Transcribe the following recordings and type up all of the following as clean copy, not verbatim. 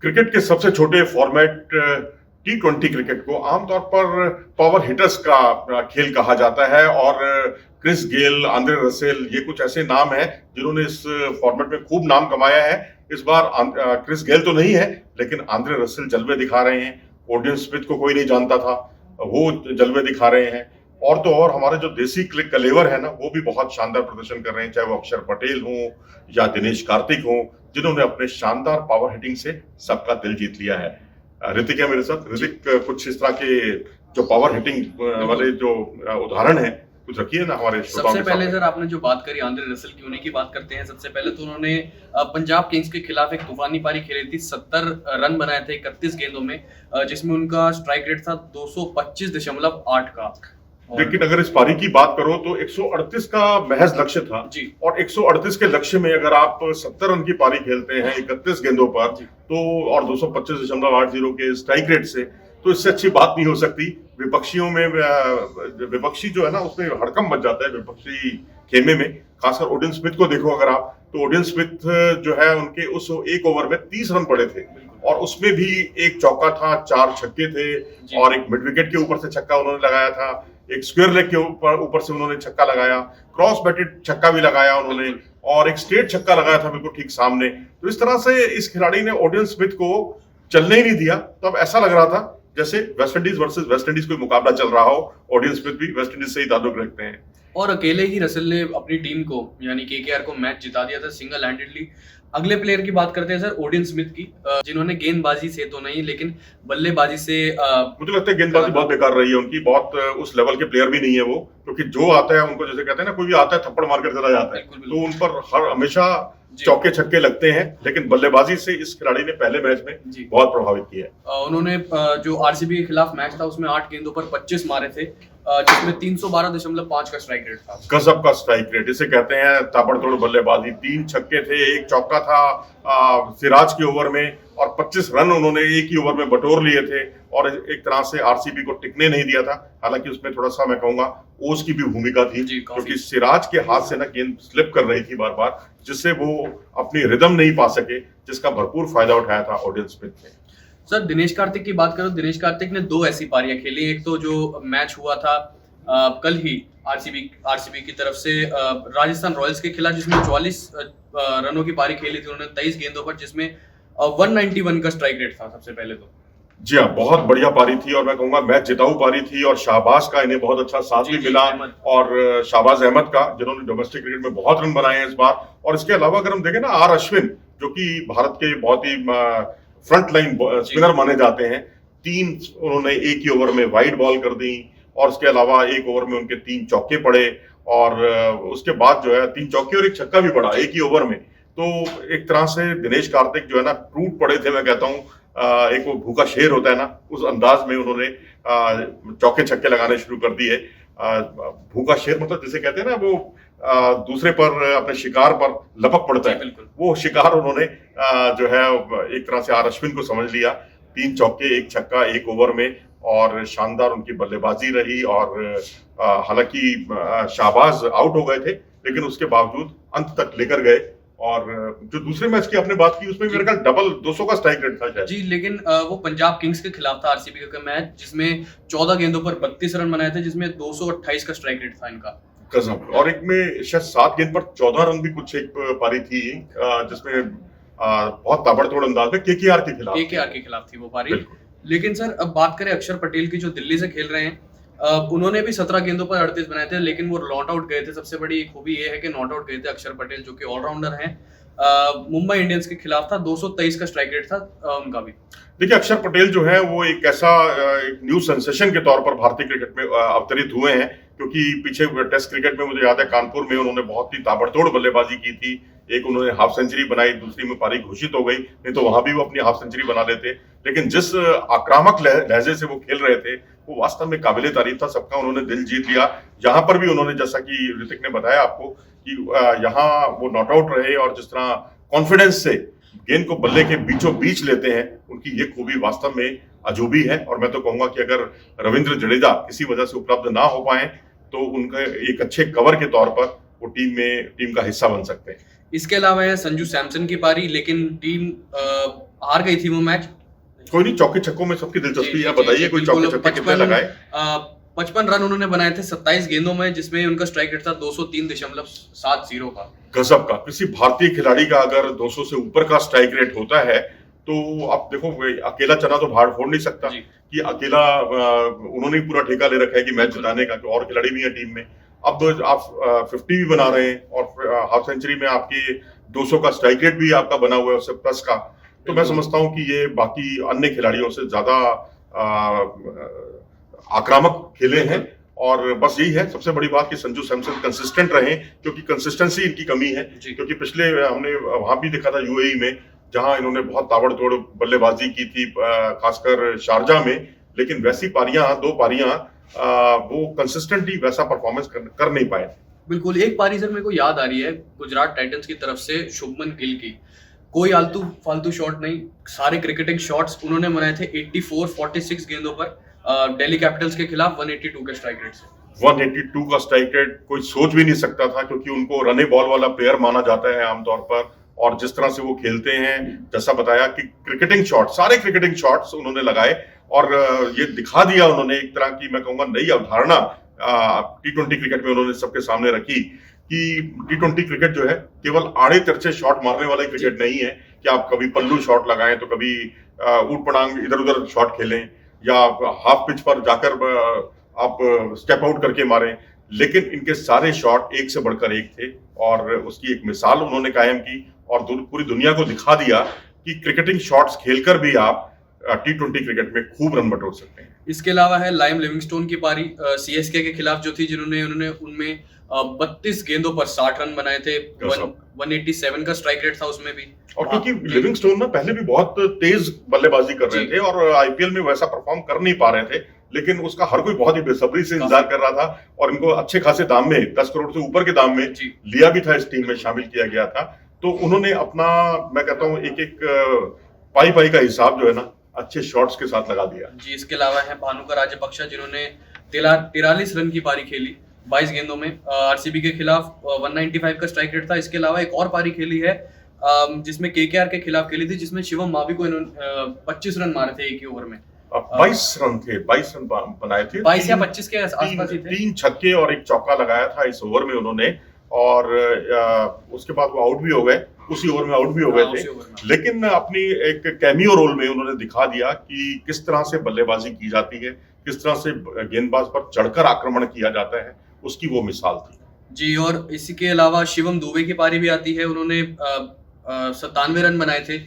Cricket के सबसे छोटे फॉर्मेट T20 क्रिकेट को आमतौर पर पावर हिटर्स का खेल कहा जाता है और क्रिस गेल, आंद्रे रसेल ये कुछ ऐसे नाम हैं जिन्होंने इस फॉर्मेट में खूब नाम कमाया है। इस बार क्रिस गेल तो नहीं है, लेकिन आंद्रे रसेल जलवे दिखा रहे हैं। ओडियन स्मिथ को कोई नहीं जानता था, वो जलवे दिखा रहे हैं। और तो और हमारे जो देसी कलेवर है ना, वो भी बहुत शानदार प्रदर्शन कर रहे हैं, चाहे वो अक्षर पटेल हो या दिनेश कार्तिक हो, जिन्होंने अपने शानदार पावर हिटिंग से सबका दिल जीत लिया है। ऋतिक है मेरे साथ। ऋतिक, कुछ इस तरह के जो पावर हिटिंग वाले जो उदाहरण है, कुछ रखिए ना हमारे श्रोताओं के सबसे पहले सामने। सर आपने जो बात करी आंद्रे रसेल की, उन्हीं की बात करते हैं। सबसे पहले तो उन्होंने पंजाब किंग्स के खिलाफ एक तूफानी पारी खेली थी, 70 रन बनाए थे 31 गेंदों में, जिसमें उनका स्ट्राइक रेट था 225.8 का। लेकिन अगर इस पारी की बात करो तो 138 का महज लक्ष्य था जी। और 138 के लक्ष्य में अगर आप 70 रन की पारी खेलते हैं 31 गेंदों पर, तो और 225.80 के स्ट्राइक रेट से, तो इससे अच्छी बात नहीं हो सकती। विपक्षियों में विपक्षी जो है ना, उसमें हड़कंप मच जाता है विपक्षी खेमे में। खासकर ओडियन स्मिथ को देखो अगर आप, तो ओडियन स्मिथ जो है उनके उस एक ओवर में 30 रन पड़े थे और उसमें भी एक चौका था, 4 छक्के थे और एक मिड विकेट के ऊपर से छक्का उन्होंने लगाया था, एक स्क्वायर लेग के ऊपर से उन्होंने छक्का लगाया, क्रॉस बैटेड छक्का भी लगाया उन्होंने और एक स्ट्रेट छक्का लगाया था बिल्कुल ठीक सामने। तो इस तरह से इस खिलाड़ी ने ओडियन स्मिथ को चलने ही नहीं दिया। तो अब ऐसा लग रहा था जैसे वेस्टइंडीज वर्सेस वेस्टइंडीज कोई मुकाबला चल रहा हो। ओडियन स्मिथ भी वेस्टइंडीज से ही ताल्लुक रखते हैं और अकेले ही रसेल ने अपनी टीम को यानी केकेआर को मैच जिता दिया था सिंगल हैंडेडली। अगले प्लेयर की बात करते हैं सर, ओडियन स्मिथ की, जिन्होंने गेंदबाजी से तो नहीं लेकिन बल्लेबाजी से मुझे लगता है गेंदबाजी बहुत बेकार रही है उनकी। बहुत उस लेवल के प्लेयर भी नहीं है वो, क्योंकि जो आता है उनको, जैसे कहते हैं ना, कोई भी आता है थप्पड़ मार कर चला जाता है, तो उन पर हर हमेशा चौके छक्के लगते हैं। लेकिन बल्लेबाजी से इस खिलाड़ी ने पहले मैच में बहुत प्रभावित किया है। उन्होंने जो आरसीबी के खिलाफ मैच था उसमें 8 गेंदों पर 25 मारे थे, जिसमें 312.5 का स्ट्राइक रेट था। गजब का स्ट्राइक रेट, इसे कहते हैं ताबड़तोड़ बल्लेबाजी। 3 छक्के थे, एक चौका था सिराज के ओवर में और 25 रन उन्होंने एक ही ओवर में बटोर लिए थे और एक तरह से आरसीबी को टिकने नहीं दिया था। हालांकि उसमें थोड़ा सा मैं कहूंगा ओस की भी भूमिका थी, क्योंकि सिराज के हाथ से ना गेंद स्लिप कर रही थी बार बार, जिससे वो अपनी रिदम नहीं पा सके, जिसका भरपूर फायदा उठाया था ओडियन स्मिथ ने। सर दिनेश कार्तिक की बात करो, दिनेश कार्तिक ने 2 ऐसी पारियां खेली। एक तो जो मैच हुआ था कल ही आरसीबी की तरफ से राजस्थान रॉयल्स के खिलाफ, जिसमें 44 रनों की पारी खेली थी उन्होंने 23 गेंदों पर, जिसमें 191 का स्ट्राइक रेट था सबसे पहले तो। जी हाँ, बहुत बढ़िया पारी थी और मैं कहूंगा मैच जिताऊ पारी थी और शाहबाज का इन्हें बहुत अच्छा साथ भी मिला और शाहबाज अहमद का, जिन्होंने डोमेस्टिक क्रिकेट में बहुत रन बनाए हैं इस बार। और इसके अलावा अगर हम देखें ना, आर अश्विन, जो कि भारत के बहुत ही फ्रंट लाइन स्पिनर माने जाते हैं, 3 उन्होंने एक ही ओवर में वाइड बॉल कर दी और उसके अलावा एक ओवर में उनके 3 चौके पड़े और उसके बाद जो है 3 चौके और एक छक्का भी पड़ा एक ही ओवर में। तो एक तरह से दिनेश कार्तिक जो है ना, टूट पड़े थे। मैं कहता हूँ एक वो भूखा शेर होता है ना, उस अंदाज में उन्होंने चौके छक्के लगाने शुरू कर दिए। भूखा शेर मतलब जिसे कहते हैं ना, वो दूसरे पर, अपने शिकार पर लपक पड़ता है, वो शिकार उन्होंने जो है एक तरह से आर अश्विन को समझ लिया। 3 चौके एक छक्का एक ओवर में और शानदार उनकी बल्लेबाजी रही। और हालांकि शाहबाज आउट हो गए थे, लेकिन उसके बावजूद अंत तक लेकर गए। और जो दूसरे मैच की आपने बात की, उसमें मेरे ख्याल डबल 200 का स्ट्राइक रेट था शायद। जी, लेकिन वो पंजाब किंग्स के खिलाफ था आरसीबी का मैच, जिसमें 14 गेंदों पर 32 रन बनाए थे, जिसमें 228 का स्ट्राइक रेट था इनका। गजब। और एक में शायद 7 गेंद पर 14 रन भी कुछ एक पारी थी, जिसमें बहुत ताबड़तोड़ अंदाज में केकेआर के खिलाफ थी वो पारी। लेकिन सर अब बात करें अक्षर पटेल की, जो दिल्ली से खेल रहे हैं, उन्होंने भी 17 गेंदों पर 38 बनाए थे, लेकिन वो नॉट आउट गए थे। सबसे बड़ी खूबी ये है कि नॉट आउट गए थे अक्षर पटेल, जो कि ऑलराउंडर हैं। मुंबई इंडियंस के खिलाफ था, 223 का स्ट्राइक रेट था उनका भी। देखिए, अक्षर पटेल जो है वो एक ऐसा एक न्यू सेंसेशन के तौर पर भारतीय क्रिकेट में अवतरित हुए हैं, क्योंकि पीछे टेस्ट क्रिकेट में मुझे याद है कानपुर में उन्होंने बहुत ही ताबड़तोड़ बल्लेबाजी की थी। एक उन्होंने हाफ सेंचुरी बनाई, दूसरी में पारी घोषित हो गई, नहीं तो वहां भी वो अपनी हाफ सेंचुरी बना लेते। लेकिन जिस आक्रामक लहजे से वो खेल रहे थे, वो वास्तव में काबिले तारीफ था। सबका उन्होंने दिल जीत लिया। यहाँ पर भी उन्होंने, जैसा कि ऋतिक ने बताया आपको, कि यहाँ वो नॉट आउट रहे और जिस तरह कॉन्फिडेंस से गेंद को बल्ले के बीचों बीच लेते हैं, उनकी ये खूबी वास्तव में अजूबी है। और मैं तो कहूंगा कि अगर रविंद्र जडेजा किसी वजह से उपलब्ध ना हो पाए, तो उनका एक अच्छे कवर के तौर पर वो टीम का हिस्सा बन सकते हैं। इसके अलावा है संजू सैमसन की पारी, लेकिन टीम हार गई थी वो मैच। कोई नहीं, चौके छक्कों में सबकी दिलचस्पी है, बताइए कोई बिल्कुल। चौके छक्के कितने लगाए? 55 रन उन्होंने बनाए थे 27 गेंदों में, जिसमें उनका स्ट्राइक रेट था 203.70 का। गजब का। किसी भारतीय खिलाड़ी का अगर 200 से ऊपर का स्ट्राइक रेट होता है तो आप देखो, अकेला चना तो भाड़ फोड़ नहीं सकता कि अकेला उन्होंने ही पूरा ठेका ले रखा है कि मैच जिताने का, और खिलाड़ी भी है टीम में। अब आप 50 भी बना रहे हैं और हाफ सेंचुरी में आपकी 200 का स्ट्राइक रेट भी आपका बना हुआ है उससे प्लस का, तो मैं समझता हूं कि ये बाकी अन्य खिलाड़ियों से ज्यादा आक्रामक खेले हैं। और बस यही है सबसे बड़ी बात कि संजू सैमसन कंसिस्टेंट रहे, क्योंकि कंसिस्टेंसी इनकी कमी है। क्योंकि पिछले हमने वहां भी देखा था यूएई में, जहां इन्होंने बहुत ताबड़तोड़ बल्लेबाजी की थी, खासकर शारजा में, लेकिन वैसी पारियां, 2 पारियां वो कंसिस्टेंटली वैसा परफॉर्मेंस कर नहीं पाए। बिल्कुल। एक पारी सर मेरे को याद आ रही है गुजरात टाइटंस की तरफ से शुभमन गिल की, कोई आलतू फालतू शॉट नहीं, सारे क्रिकेटिंग शॉट्स उन्होंने बनाए थे 46 गेंदों पर दिल्ली कैपिटल्स के खिलाफ 182 के स्ट्राइक रेट से। 182 का स्ट्राइक रेट कोई सोच भी नहीं सकता था, क्योंकि उनको रने बॉल वाला प्लेयर माना जाता है आमतौर पर, और जिस तरह से वो खेलते हैं, जैसा बताया कि क्रिकेटिंग शॉट, सारे क्रिकेटिंग शॉट्स उन्होंने लगाए, और ये दिखा दिया उन्होंने एक तरह की, मैं कहूंगा, नई अवधारणा T20 क्रिकेट में उन्होंने सबके सामने रखी कि T20 क्रिकेट जो है केवल आड़े तिरछे शॉट मारने वाला क्रिकेट नहीं है कि आप कभी पल्लू शॉट लगाएं तो कभी ऊट पटांग इधर उधर शॉट खेलें, या हाफ पिच पर जाकर आप स्टेप आउट करके मारें, लेकिन इनके सारे शॉट एक से बढ़कर एक थे, और उसकी एक मिसाल उन्होंने कायम की और पूरी दुनिया को दिखा दिया कि क्रिकेटिंग शॉट्स खेलकर भी आप T20 क्रिकेट में खूब रन बटोर सकते हैं। इसके अलावा है लाइम लिविंगस्टोन की पारी सीएसके के खिलाफ जो थी, जिन्होंने उनमें 32 गेंदों पर 60 रन बनाए थे, 187 का स्ट्राइक रेट था उसमें भी। और क्योंकि लिविंगस्टोन ना पहले भी बहुत तेज बल्लेबाजी कर रहे थे और आईपीएल में वैसा परफॉर्म कर नहीं पा रहे थे, लेकिन उसका हर कोई बहुत ही बेसब्री से इंतजार कर रहा था, और इनको अच्छे खासे दाम में, 10 करोड़ से ऊपर के दाम में लिया भी था, इस टीम में शामिल किया गया था। तो उन्होंने अपना, मैं कहता हूँ, एक एक पाई का हिसाब जो है ना अच्छे शॉट्स के साथ लगा दिया। जी, इसके अलावा है भानुका राजपक्षा, जिन्होंने 43 रन की पारी खेली 22 गेंदों में, आरसीबी के खिलाफ 195 का स्ट्राइक रेट था। इसके अलावा एक और पारी खेली है जिसमें केकेआर के खिलाफ खेली थी, जिसमें शिवम मावी को इन्होंने 25 रन मारे थे एक ही ओवर में। 22 रन थे, 22 रन बनाए थे, 22 या 25 के आसपास ही थे। 3 छक्के और 1 चौका लगाया था इस ओवर में उन्होंने, और उसके बाद वो आउट भी हो गए, उसी ओवर में आउट भी हो गए थे, लेकिन अपनी एक कैमियो रोल में उन्होंने दिखा दिया कि किस तरह से बल्लेबाजी की जाती है, किस तरह से गेंदबाज पर चढ़कर आक्रमण किया जाता है, उसकी वो मिसाल थी। जी, और इसी के अलावा शिवम दुबे की पारी भी आती है, उन्होंने 97 रन बनाए थे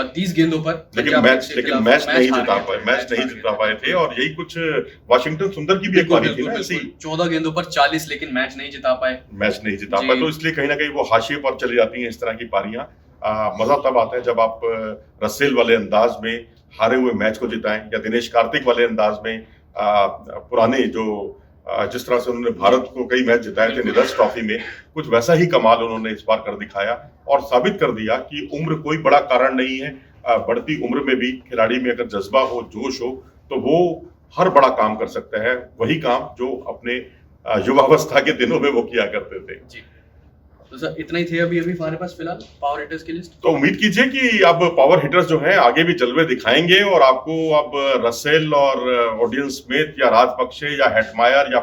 30 गेंदों पर, लेकिन मैच नहीं जिता पाए थे। और यही कुछ वाशिंगटन सुंदर की भी एक पारी थी ना ऐसी, 14 गेंदों पर 40, लेकिन मैच नहीं जिता पाए। तो इसलिए कहीं ना कहीं वो हाशिए पर चली जाती हैं इस तरह की पारियां। मजा तब आता है जब आप रसेल वाले अंदाज में हारे हुए मैच को जिताएं, या दिनेश कार्तिक वाले अंदाज में पुराने जो जिस तरह से उन्होंने भारत को कई मैच जिताए थे नीरज ट्रॉफी में, कुछ वैसा ही कमाल उन्होंने इस बार कर दिखाया और साबित कर दिया कि उम्र कोई बड़ा कारण नहीं है। बढ़ती उम्र में भी खिलाड़ी में अगर जज्बा हो, जोश हो, तो वो हर बड़ा काम कर सकता है, वही काम जो अपने युवावस्था के दिनों में वो किया करते थे। जी, तो सर इतना ही थे अभी हमारे पास फिलहाल पावर हिटर्स की लिस्ट। तो उम्मीद कीजिए कि अब पावर हिटर्स जो हैं आगे भी जलवे दिखाएंगे, और आपको अब रसेल और ओडियन स्मिथ या राजपक्षे या हेटमायर या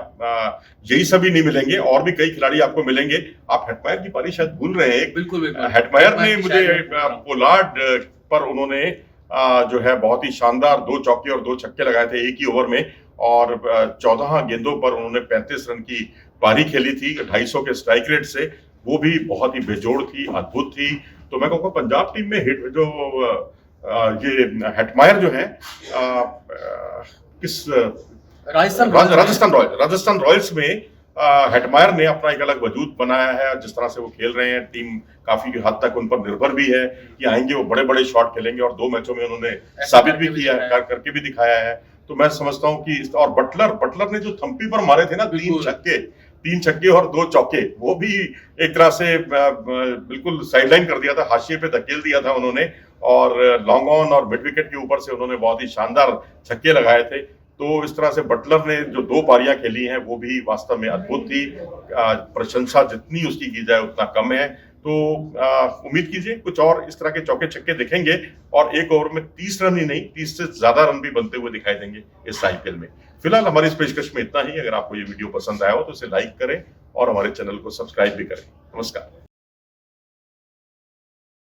यही सभी नहीं मिलेंगे, और भी कई खिलाड़ी आपको मिलेंगे। आप हेटमायर की पारी शायद भूल रहे हैं। बिल्कुल हेटमायर ने मुझे पोलार्ड पर उन्होंने जो है बहुत ही शानदार 2 चौके और 2 छक्के लगाए थे एक ही ओवर में, और 14 गेंदों पर उन्होंने 35 रन की पारी खेली थी 250 के स्ट्राइक रेट से। वो भी बहुत ही बेजोड़ थी, अद्भुत थी। तो मैं कहूँगा पंजाब टीम में हिट जो ये हेटमायर जो है किस राजस्थान रॉयल्स में हेटमायर ने अपना एक अलग वजूद बनाया है। जिस तरह से वो खेल रहे हैं, टीम काफी हद तक उन पर निर्भर भी है कि आएंगे वो बड़े बड़े शॉट खेलेंगे, और 2 मैचों में उन्होंने साबित भी किया है, करके भी दिखाया है। तो मैं समझता हूँ कि और बटलर ने जो थम्पी पर मारे थे ना 3 छक्के और 2 चौके, वो भी एक तरह से बिल्कुल साइडलाइन कर दिया था, हाशिए पे धकेल दिया था उन्होंने, और लॉन्ग ऑन और मिड विकेट के ऊपर से उन्होंने बहुत ही शानदार छक्के लगाए थे। तो इस तरह से बटलर ने जो 2 पारियां खेली हैं वो भी वास्तव में अद्भुत थी। प्रशंसा जितनी उसकी की जाए उतना कम है। तो उम्मीद कीजिए कुछ और इस तरह के चौके छक्के दिखेंगे और एक ओवर में 30 रन ही नहीं 30 से ज्यादा रन भी बनते हुए दिखाई देंगे इस आईपीएल में। फिलहाल हमारी इस पेशकश में इतना ही। अगर आपको ये वीडियो पसंद आया हो तो इसे लाइक करें और हमारे चैनल को सब्सक्राइब भी करें। नमस्कार।